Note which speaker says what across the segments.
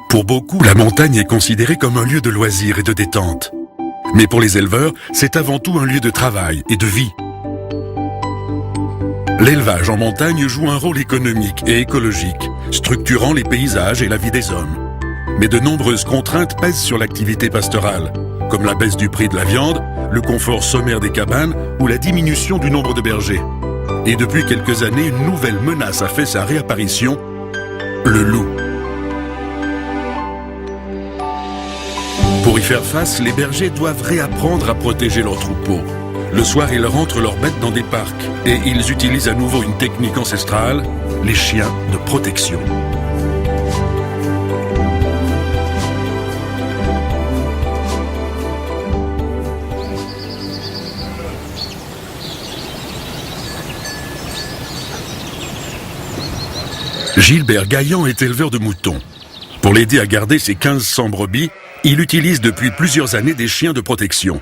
Speaker 1: Pour beaucoup, la montagne est considérée comme un lieu de loisirs et de détente. Mais pour les éleveurs, c'est avant tout un lieu de travail et de vie. L'élevage en montagne joue un rôle économique et écologique, structurant les paysages et la vie des hommes. Mais de nombreuses contraintes pèsent sur l'activité pastorale, comme la baisse du prix de la viande, le confort sommaire des cabanes ou la diminution du nombre de bergers. Et depuis quelques années, une nouvelle menace a fait sa réapparition, le loup. Pour y faire face, les bergers doivent réapprendre à protéger leurs troupeaux. Le soir, ils rentrent leurs bêtes dans des parcs et ils utilisent à nouveau une technique ancestrale, les chiens de protection. Gilbert Gaillan est éleveur de moutons. Pour l'aider à garder ses 1500 brebis, il utilise depuis plusieurs années des chiens de protection.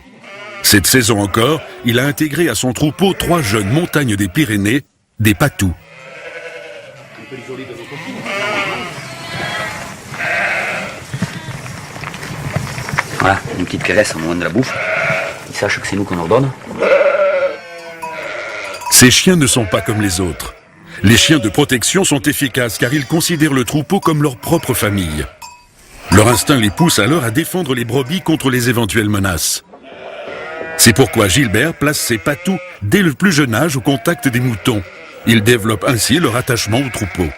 Speaker 1: Cette saison encore, il a intégré à son troupeau 3 jeunes montagnes des Pyrénées, des patous.
Speaker 2: Voilà, une petite caresse au moment de la bouffe. Ils sachent que c'est nous qu'on leur donne.
Speaker 1: Ces chiens ne sont pas comme les autres. Les chiens de protection sont efficaces car ils considèrent le troupeau comme leur propre famille. Leur instinct les pousse alors à défendre les brebis contre les éventuelles menaces. C'est pourquoi Gilbert place ses patous dès le plus jeune âge au contact des moutons. Ils développent ainsi leur attachement au troupeau.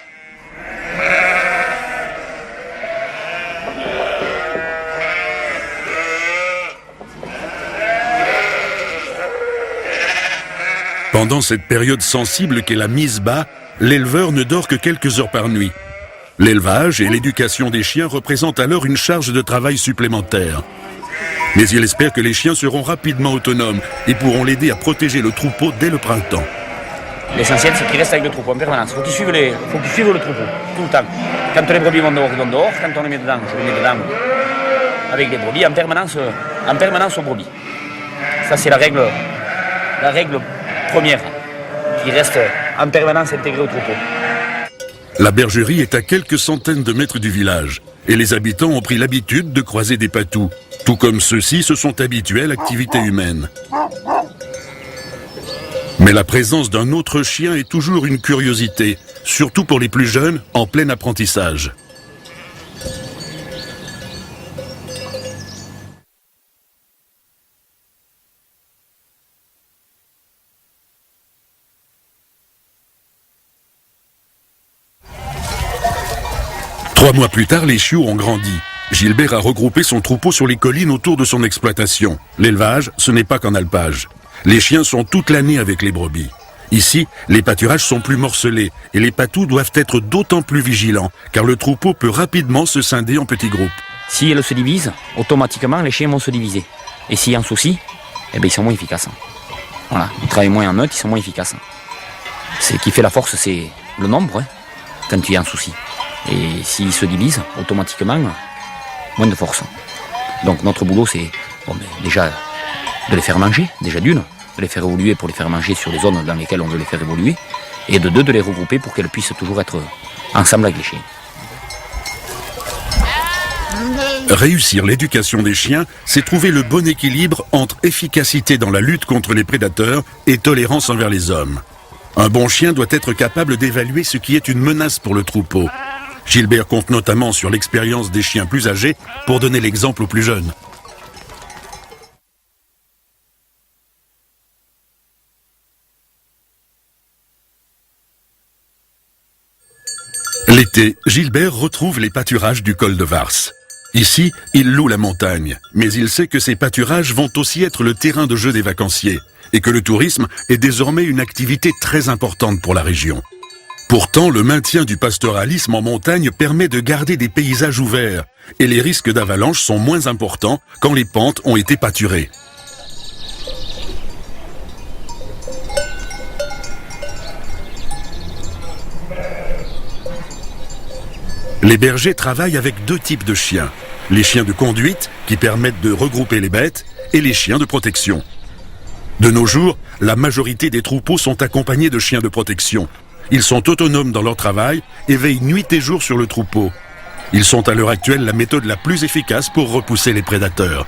Speaker 1: Pendant cette période sensible qu'est la mise bas, l'éleveur ne dort que quelques heures par nuit. L'élevage et l'éducation des chiens représentent alors une charge de travail supplémentaire. Mais il espère que les chiens seront rapidement autonomes et pourront l'aider à protéger le troupeau dès le printemps.
Speaker 2: L'essentiel, c'est qu'ils restent avec le troupeau en permanence. Il faut qu'ils suivent le troupeau, tout le temps. Quand les brebis vont dehors, ils vont dehors. Quand on les met dedans, je les mets dedans avec les brebis, en permanence aux brebis. Ça, c'est la règle première, qui reste en permanence intégrée au troupeau.
Speaker 1: La bergerie est à quelques centaines de mètres du village et les habitants ont pris l'habitude de croiser des patous, tout comme ceux-ci se sont habitués à l'activité humaine. Mais la présence d'un autre chien est toujours une curiosité, surtout pour les plus jeunes en plein apprentissage. Trois mois plus tard, les chiots ont grandi. Gilbert a regroupé son troupeau sur les collines autour de son exploitation. L'élevage, ce n'est pas qu'en alpage. Les chiens sont toute l'année avec les brebis. Ici, les pâturages sont plus morcelés et les patous doivent être d'autant plus vigilants car le troupeau peut rapidement se scinder en petits groupes.
Speaker 2: Si elles se divisent, automatiquement les chiens vont se diviser. Et s'il y a un souci, ils sont moins efficaces. Voilà, ils travaillent moins en meute, ils sont moins efficaces. Ce qui fait la force, c'est le nombre, quand il y a un souci. Et s'ils se divisent, automatiquement, moins de force. Donc notre boulot, c'est déjà de les faire manger, déjà d'une, de les faire évoluer pour les faire manger sur les zones dans lesquelles on veut les faire évoluer, et de deux, de les regrouper pour qu'elles puissent toujours être ensemble avec les chiens.
Speaker 1: Réussir l'éducation des chiens, c'est trouver le bon équilibre entre efficacité dans la lutte contre les prédateurs et tolérance envers les hommes. Un bon chien doit être capable d'évaluer ce qui est une menace pour le troupeau. Gilbert compte notamment sur l'expérience des chiens plus âgés pour donner l'exemple aux plus jeunes. L'été, Gilbert retrouve les pâturages du col de Vars. Ici, il loue la montagne, mais il sait que ces pâturages vont aussi être le terrain de jeu des vacanciers et que le tourisme est désormais une activité très importante pour la région. Pourtant, le maintien du pastoralisme en montagne permet de garder des paysages ouverts et les risques d'avalanche sont moins importants quand les pentes ont été pâturées. Les bergers travaillent avec deux types de chiens. Les chiens de conduite, qui permettent de regrouper les bêtes, et les chiens de protection. De nos jours, la majorité des troupeaux sont accompagnés de chiens de protection. Ils sont autonomes dans leur travail et veillent nuit et jour sur le troupeau. Ils sont à l'heure actuelle la méthode la plus efficace pour repousser les prédateurs.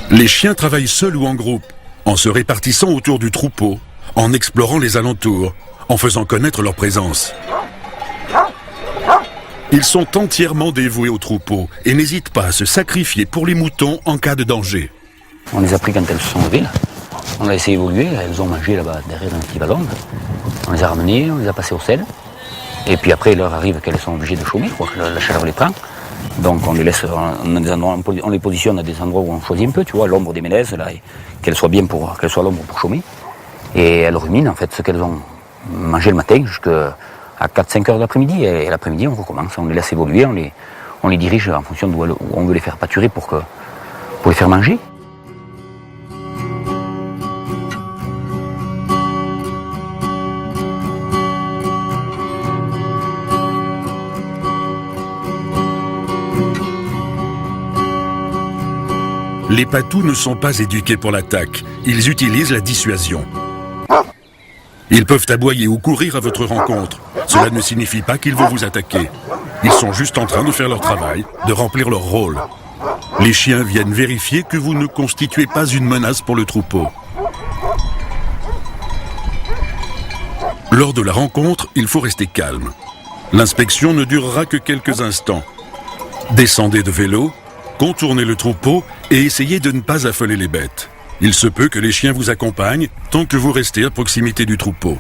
Speaker 1: Les chiens travaillent seuls ou en groupe, en se répartissant autour du troupeau, en explorant les alentours, en faisant connaître leur présence. Ils sont entièrement dévoués au troupeau et n'hésitent pas à se sacrifier pour les moutons en cas de danger.
Speaker 2: On les a pris quand elles se sont levées, là. On a essayé d'évoluer, elles ont mangé là-bas derrière un petit ballon. On les a ramenées, on les a passées au sel. Et puis après, l'heure arrive qu'elles sont obligées de chômer, quoi, la chaleur les prend. Donc on les laisse, on les positionne à des endroits où on choisit un peu, tu vois, l'ombre des mélèzes, là, qu'elles soient bien pour, qu'elles soient à l'ombre pour chômer. Et elles ruminent en fait ce qu'elles ont mangé le matin jusqu'à 4-5 heures de l'après-midi. Et l'après-midi, on recommence, on les laisse évoluer, on les dirige en fonction d'où on veut les faire pâturer pour les faire manger.
Speaker 1: Les patous ne sont pas éduqués pour l'attaque, ils utilisent la dissuasion. Ils peuvent aboyer ou courir à votre rencontre. Cela ne signifie pas qu'ils vont vous attaquer. Ils sont juste en train de faire leur travail, de remplir leur rôle. Les chiens viennent vérifier que vous ne constituez pas une menace pour le troupeau. Lors de la rencontre, il faut rester calme. L'inspection ne durera que quelques instants. Descendez de vélo, contournez le troupeau et essayez de ne pas affoler les bêtes. Il se peut que les chiens vous accompagnent tant que vous restez à proximité du troupeau.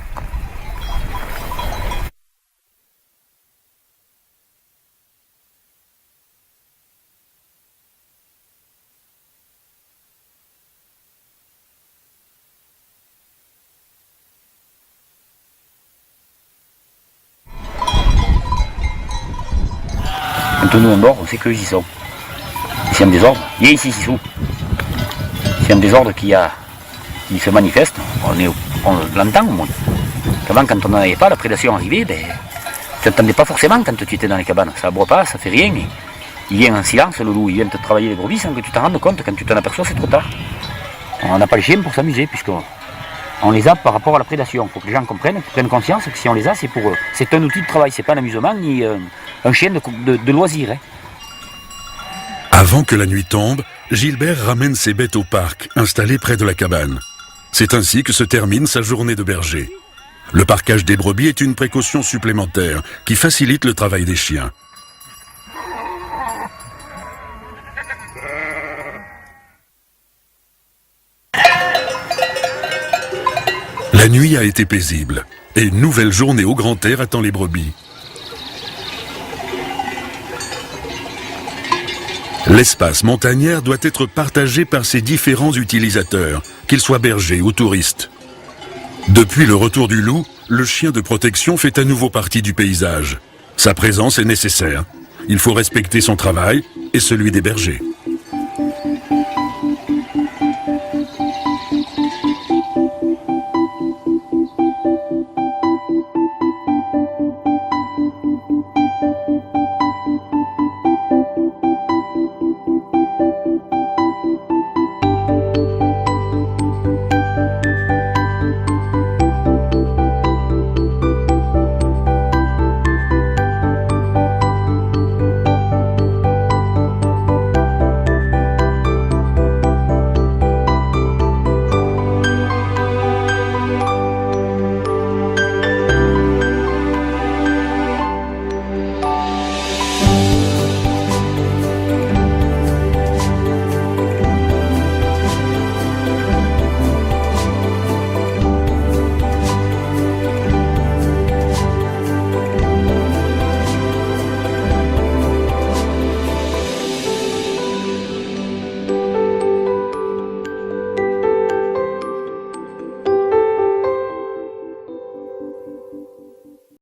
Speaker 2: Quand nous on dort, on sait qu'eux y sont. S'il y a un désordre, il y a ici, Sissou. S'il y a un désordre qui se manifeste, on l'entend au moins. Avant, quand on n'en avait pas, la prédation arrivait, tu n'entendais pas forcément quand tu étais dans les cabanes. Ça aboie pas, ça fait rien. Il vient en silence, le loup, il vient te travailler les brebis sans que tu t'en rendes compte. Quand tu t'en aperçois, c'est trop tard. On n'a pas les chiens pour s'amuser, puisqu'on les a par rapport à la prédation. Il faut que les gens comprennent, qu'ils prennent conscience que si on les a, c'est pour eux. C'est un outil de travail, c'est pas un amusement ni un chien de loisir. Hein.
Speaker 1: Avant que la nuit tombe, Gilbert ramène ses bêtes au parc, installé près de la cabane. C'est ainsi que se termine sa journée de berger. Le parquage des brebis est une précaution supplémentaire qui facilite le travail des chiens. La nuit a été paisible et une nouvelle journée au grand air attend les brebis. L'espace montagnard doit être partagé par ses différents utilisateurs, qu'ils soient bergers ou touristes. Depuis le retour du loup, le chien de protection fait à nouveau partie du paysage. Sa présence est nécessaire. Il faut respecter son travail et celui des bergers.